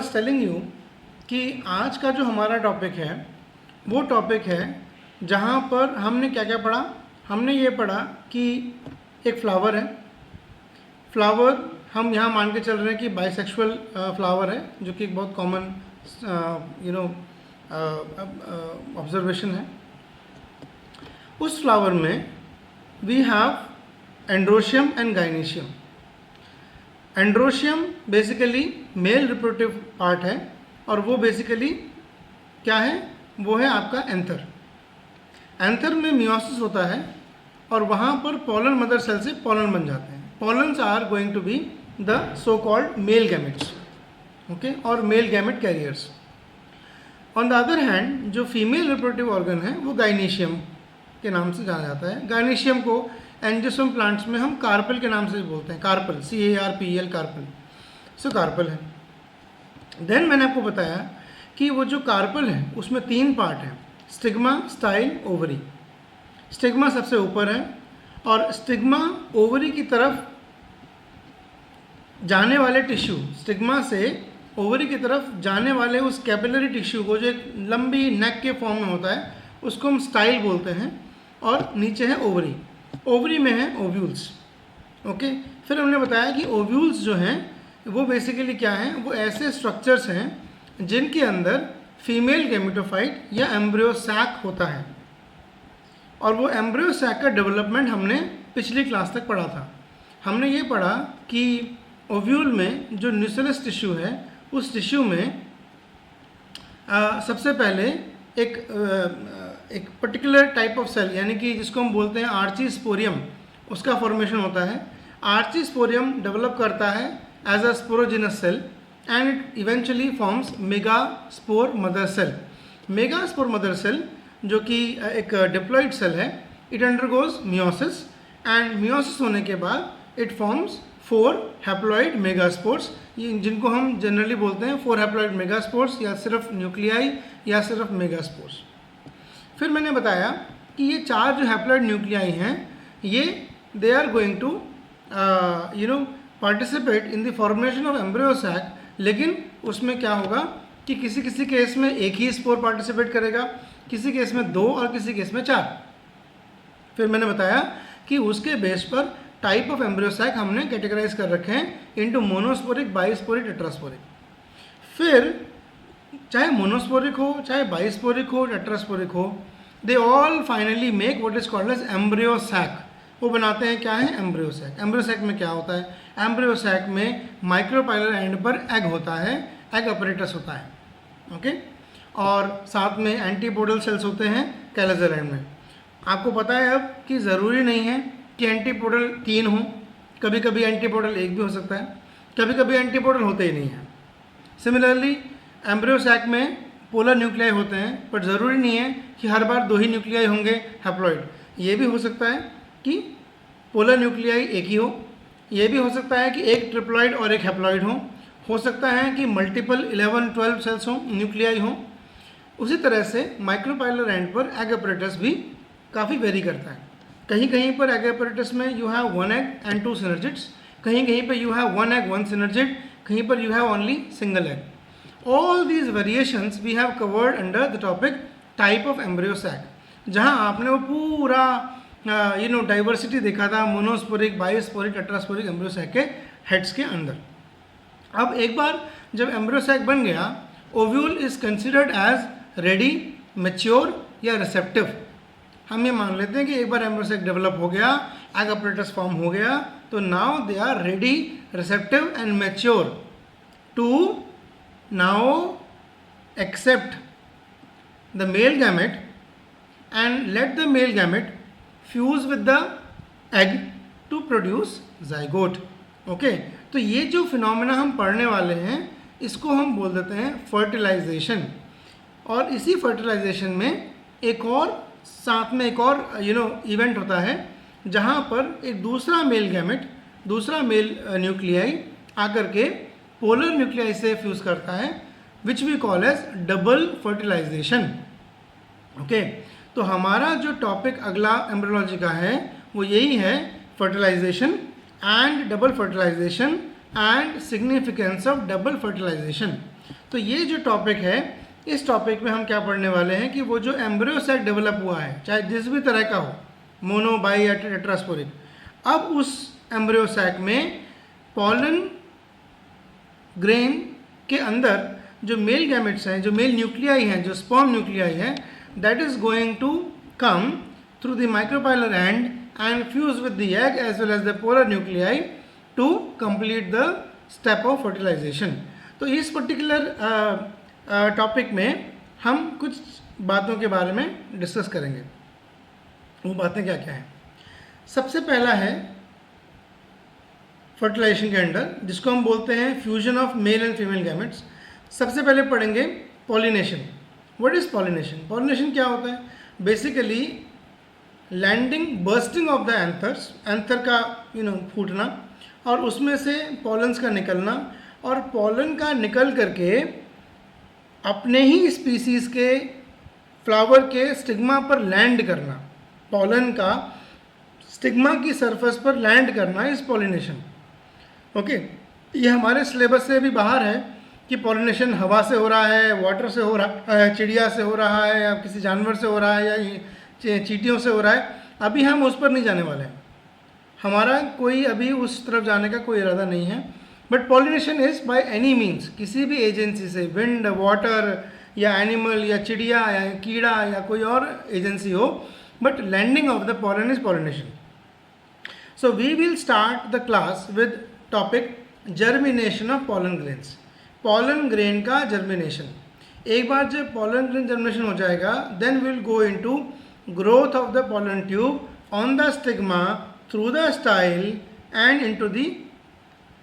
Was telling you कि आज का जो हमारा टॉपिक है वो टॉपिक है जहाँ पर हमने क्या क्या पढ़ा। हमने ये पढ़ा कि एक फ्लावर है। फ्लावर हम यहाँ मान के चल रहे हैं कि बाइसेक्सुअल फ्लावर है, जो कि एक बहुत कॉमन ऑब्जर्वेशन है। उस फ्लावर में we have androecium and gynoecium. Androecium basically male reproductive part है और वो बेसिकली क्या है, वो है आपका एंथर। एंथर में मियोसिस होता है और वहाँ पर पॉलन मदर सेल से पॉलन बन जाते हैं। Pollens are going to be the so called male gametes, okay, और male gamete carriers. On the other hand जो फीमेल रिप्रोडक्टिव ऑर्गन है वो गाइनीशियम के नाम से जाना जाता है। गाइनीशियम को एंजियोस्पर्म प्लांट्स में हम कार्पेल के नाम से बोलते हैं। कार्पल, CARPEL, कार्पल, सो कार्पल है। देन मैंने आपको बताया कि वो जो कार्पल है उसमें 3 पार्ट हैं, स्टिग्मा, स्टाइल, ओवरी। स्टिग्मा सबसे ऊपर है और स्टिग्मा ओवरी की तरफ जाने वाले टिश्यू, स्टिग्मा से ओवरी की तरफ जाने वाले उस कैपिलरी टिश्यू को जो एक लंबी नेक के फॉर्म में होता है उसको हम स्टाइल बोलते हैं। और नीचे है ओवरी। ओवरी में है ओव्यूल्स, ओके। फिर हमने बताया कि ओव्यूल्स जो हैं वो बेसिकली क्या हैं, वो ऐसे स्ट्रक्चर्स हैं जिनके अंदर फीमेल गैमेटोफाइट या एम्ब्रियो सैक होता है। और वो एम्ब्रियो सैक का डेवलपमेंट हमने पिछली क्लास तक पढ़ा था। हमने ये पढ़ा कि ओव्यूल में जो न्यूक्लियस टिश्यू है उस टिश्यू में सबसे पहले एक पर्टिकुलर टाइप ऑफ सेल, यानी कि जिसको हम बोलते हैं आर्चीस्पोरियम, उसका फॉर्मेशन होता है। आर्चीस्पोरियम डेवलप करता है as a sporogenous cell and it eventually forms megaspore mother cell. Megaspore mother cell जो कि एक डिप्लॉइड सेल है, it undergoes meiosis and meiosis होने के बाद इट फॉर्म्स 4 हैप्लॉइड मेगास्पोर्स, जिनको हम जनरली बोलते हैं 4 हैप्लॉइड मेगास्पोर्स या सिर्फ न्यूक्लियाई या सिर्फ मेगास्पोर्स। फिर मैंने बताया कि ये 4 जो हैप्लॉइड न्यूक्लियाई हैं ये they are going to participate in the formation of embryo sac, लेकिन उसमें क्या होगा कि किसी किसी केस में एक ही स्पोर पार्टिसिपेट करेगा, किसी केस में 2 और किसी केस में 4। फिर मैंने बताया कि उसके बेस पर टाइप ऑफ एम्ब्रियो सैक हमने कैटेगराइज कर रखे हैं इनटू मोनोस्पोरिक, बाइस्पोरिक, टेट्रास्पोरिक। फिर चाहे मोनोस्पोरिक हो, चाहे बाइस्पोरिक हो, टेट्रास्पोरिक हो, they all finally make what is called as embryo sac. वो बनाते हैं क्या है, एम्ब्रियो सैक। एम्ब्रियो सैक में क्या होता है, एम्ब्रियो सैक में माइक्रोपाइलर एंड पर एग होता है, एग अपरेटस होता है, ओके। और साथ में एंटीपोडल सेल्स होते हैं कैलोज़ल एंड में। आपको पता है अब कि ज़रूरी नहीं है कि एंटीपोडल 3 हो, कभी कभी एंटीपोडल 1 भी हो सकता है, कभी कभी एंटीपोडल होते ही नहीं है। सिमिलरली एम्ब्रियो सैक में पोलर न्यूक्लियाई होते हैं, पर ज़रूरी नहीं है कि हर बार 2 ही न्यूक्लियाई होंगे हैप्लॉइड। ये भी हो सकता है कि पोलर न्यूक्लियाई एक ही हो, ये भी हो सकता है कि एक ट्रिप्लॉइड और एक हैप्लॉइड हो सकता है कि मल्टीपल 11-12 सेल्स हों, न्यूक्लियाई हों। उसी तरह से माइक्रोपाइलर एंड पर एग अपरेटस भी काफ़ी वेरी करता है। कहीं कहीं पर एग अपरेटस में you have 1 egg and 2 synergids, कहीं कहीं पर यू हैव 1 एग 1 सिनर्जिड, कहीं पर you have only single egg. All these variations we have covered under the topic type of embryo sac, जहाँ आपने वो पूरा डाइवर्सिटी देखा था मोनोस्पोरिक, बायोस्पोरिक, टेट्रास्पोरिक एम्ब्रियो सैक के हेड्स के अंदर। अब एक बार जब एम्ब्रियो सैक बन गया, ovule is considered as ready, mature या रिसेप्टिव। हम ये मान लेते हैं कि एक बार एम्ब्रियो सैक डेवलप हो गया, एग अपरेटस फॉर्म हो गया, तो now they are ready, receptive and mature to now accept the male gamete and let the male gamete fuse with the egg to produce zygote, okay। तो ये जो phenomena हम पढ़ने वाले हैं इसको हम बोल देते हैं फर्टिलाइजेशन। और इसी फर्टिलाइजेशन में एक और साथ में एक और इवेंट होता है जहाँ पर एक दूसरा मेल गैमेट, दूसरा मेल न्यूक्लियाई आकर के पोलर न्यूक्लियाई से फ्यूज करता है, which we call as double fertilization, okay. तो हमारा जो टॉपिक अगला एम्ब्रियोलॉजी का है वो यही है, fertilization and double fertilization and significance of double fertilization. तो ये जो टॉपिक है, इस टॉपिक में हम क्या पढ़ने वाले हैं कि वो जो एम्ब्रियो सैक डेवलप हुआ है, चाहे जिस भी तरह का हो, मोनो, बाई या टेट्रास्पोरिक, अब उस एम्ब्रियो सैक में पॉलन ग्रेन के अंदर जो मेल गैमेट्स हैं, जो मेल न्यूक्लियाई हैं, जो स्पर्म न्यूक्लियाई है, that is going to come through the micropylar and and fuse with the egg as well as the polar nuclei to complete the step of fertilization. तो इस particular topic में हम कुछ बातों के बारे में डिस्कस करेंगे। वो बातें क्या क्या हैं? सबसे पहला है फर्टिलाइजेशन के अंडर, जिसको हम बोलते हैं fusion of male and female gametes. सबसे पहले पढ़ेंगे pollination. What is pollination? Pollination क्या होता है? Basically landing, bursting of the anthers, anther का फूटना और उसमें से पॉलन्स का निकलना, और पॉलन का निकल करके अपने ही स्पीसीज के फ्लावर के स्टिग्मा पर लैंड करना, पॉलन का स्टिग्मा की सरफेस पर लैंड करना इस पॉलिनेशन। ओके, ये हमारे सिलेबस से भी बाहर है कि पॉलिनेशन हवा से हो रहा है, वाटर से हो रहा है, चिड़िया से हो रहा है, या किसी जानवर से हो रहा है, या चींटियों से हो रहा है। अभी हम उस पर नहीं जाने वाले हैं, हमारा कोई अभी उस तरफ जाने का कोई इरादा नहीं है। But pollination is by any means, किसी भी एजेंसी से, विंड, वाटर या एनिमल या चिड़िया या कीड़ा या कोई और एजेंसी हो, but landing of the pollen is pollination. So we will start the class with topic germination of pollen grains. Pollen grain का जर्मिनेशन, एक बार जब पॉलन ग्रेन जर्मिनेशन हो जाएगा, then we will go into growth of the pollen tube on the stigma through the style and into the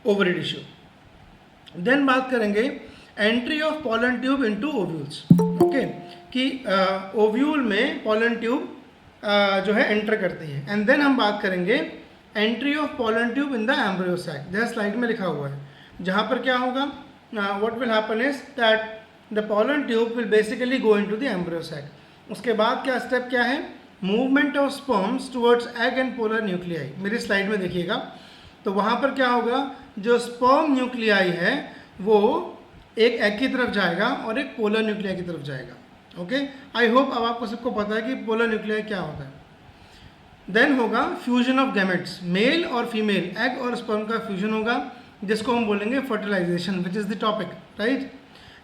ovary tissue. Then बात करेंगे entry of pollen tube into ovules. Okay, कि ovule में pollen tube जो है enter करती है। And then हम बात करेंगे entry of pollen tube in the embryo sac. जैसे स्लाइड में लिखा हुआ है, जहाँ पर क्या होगा, what will happen is that the pollen tube will basically go into the embryo sac. उसके बाद क्या स्टेप क्या है? Movement of sperms towards egg and polar nuclei. मेरी स्लाइड में देखिएगा, तो वहाँ पर क्या होगा, जो स्पर्म न्यूक्लियाई है वो एक एग की तरफ जाएगा और एक पोलर न्यूक्लियाई की तरफ जाएगा। ओके, आई होप अब आपको सबको पता है कि पोलर न्यूक्लियाई क्या होता है। देन होगा फ्यूजन ऑफ गैमेट्स, मेल और फीमेल, एग और स्पर्म का फ्यूजन होगा, जिसको हम बोलेंगे fertilization, which is the topic, right.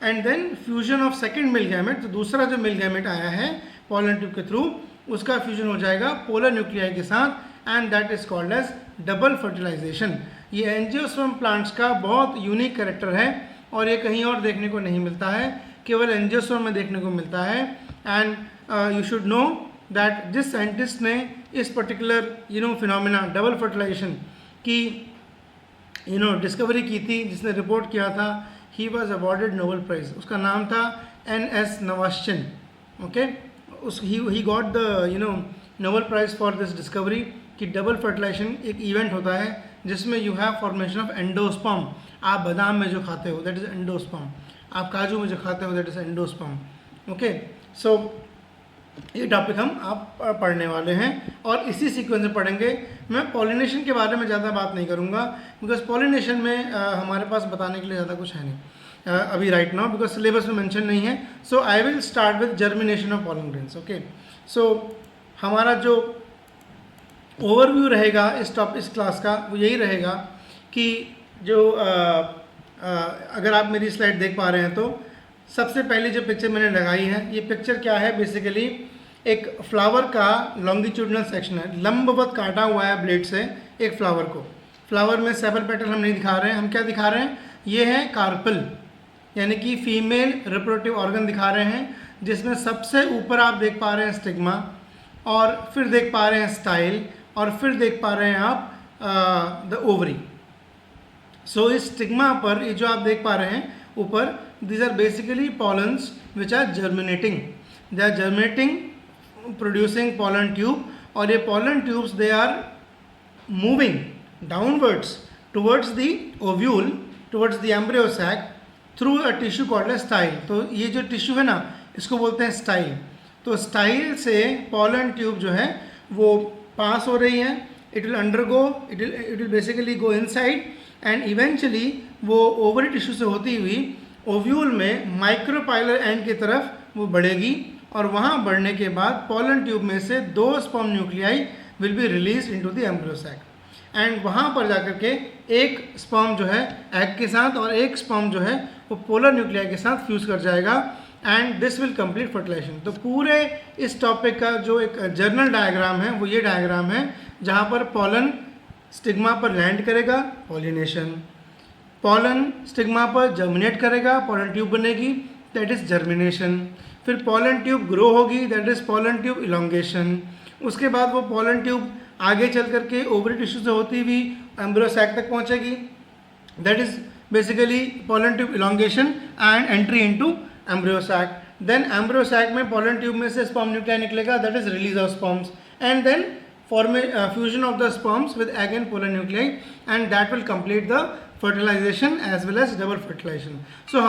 And then fusion of second male gamete, तो दूसरा जो मेल गैमेट आया है पॉलन ट्यूब के थ्रू, उसका फ्यूजन हो जाएगा पोलर न्यूक्लियाई के साथ, and that is called as double fertilization. ये एंजियोस्पर्म प्लांट्स का बहुत यूनिक कैरेक्टर है और ये कहीं और देखने को नहीं मिलता है, केवल एंजियोस्पर्म में देखने को मिलता है। And you should know that जिस साइंटिस्ट ने इस पर्टिकुलर फिनोमिना डबल फर्टिलाइजेशन की डिस्कवरी की थी, जिसने रिपोर्ट किया था, he was awarded Nobel prize. उसका नाम था N.S. Navashin. Okay, he got the Nobel prize for this discovery कि डबल फर्टिलाइजेशन एक इवेंट होता है जिसमें you have formation of endosperm. आप बादाम में जो खाते हो दैट इज एंडोस्पर्म, आप काजू में जो खाते हो दैट इज एंडोस्पर्म। ओके, सो ये टॉपिक हम आप पढ़ने वाले हैं और इसी सीक्वेंस में पढ़ेंगे। मैं पॉलिनेशन के बारे में ज़्यादा बात नहीं करूँगा, बिकॉज पॉलिनेशन में हमारे पास बताने के लिए ज़्यादा कुछ है नहीं अभी राइट नाउ, बिकॉज सिलेबस में मेंशन नहीं है। So I will start with germination of pollen grains. Okay, so हमारा जो ओवरव्यू रहेगा इस क्लास का वो यही रहेगा कि जो अगर आप मेरी स्लाइड देख पा रहे हैं तो सबसे पहले जो पिक्चर मैंने लगाई है, ये पिक्चर क्या है, बेसिकली एक फ्लावर का लॉन्गिट्यूडनल सेक्शन है, लंबवत काटा हुआ है ब्लेड से एक फ्लावर को। फ्लावर में सेपल पेटल हम नहीं दिखा रहे हैं, हम क्या दिखा रहे हैं, ये है कार्पल, यानी कि फीमेल रिप्रोडक्टिव ऑर्गन दिखा रहे हैं, जिसमें सबसे ऊपर आप देख पा रहे हैं स्टिग्मा, और फिर देख पा रहे हैं स्टाइल, और फिर देख पा रहे हैं आप द ओवरी। सो इस स्टिग्मा पर ये जो आप देख पा रहे हैं ऊपर, these are basically pollens which are germinating. They are germinating, producing pollen tube, और ये pollen tubes they are moving downwards towards the ovule, towards the embryo sac through a tissue called as style. तो ये जो tissue है ना, इसको बोलते हैं स्टाइल। तो स्टाइल से pollen tube जो है वो पास हो रही है, it will undergo, it will basically go inside and eventually वो ओवरी टिश्यू से होती हुई ओव्यूल में माइक्रोपाइलर एंड की तरफ वो बढ़ेगी और वहाँ बढ़ने के बाद पोलन ट्यूब में से 2 sperm nuclei will be release into the embryo sac and वहाँ पर जाकर के एक स्पर्म जो है एग के साथ और एक स्पर्म जो है वो पोलर न्यूक्लियाई के साथ फ्यूज कर जाएगा and this will complete fertilization. तो पूरे इस टॉपिक का जो एक जर्नल डायग्राम है वो ये डायग्राम है जहाँ पर पोलन स्टिग्मा पर लैंड करेगा, पॉलिनेशन, पोलन स्टिग्मा पर जर्मिनेट करेगा, पोलन ट्यूब बनेगी, दैट इज जर्मिनेशन, फिर पोलन ट्यूब ग्रो होगी, that is pollen tube elongation, उसके बाद वो पोलन ट्यूब आगे चल करके ओवरी टिश्यू से होती हुई एम्ब्रियो सैक तक पहुंचेगी, that is basically pollen tube elongation and entry into embryo sac. Then embryo sac में पोलन ट्यूब में से स्पर्म न्यूक्लियाई निकलेगा, that is release of sperms and then fusion of the sperms with egg and pollen nuclei and that will complete the fertilization as well as double fertilization. So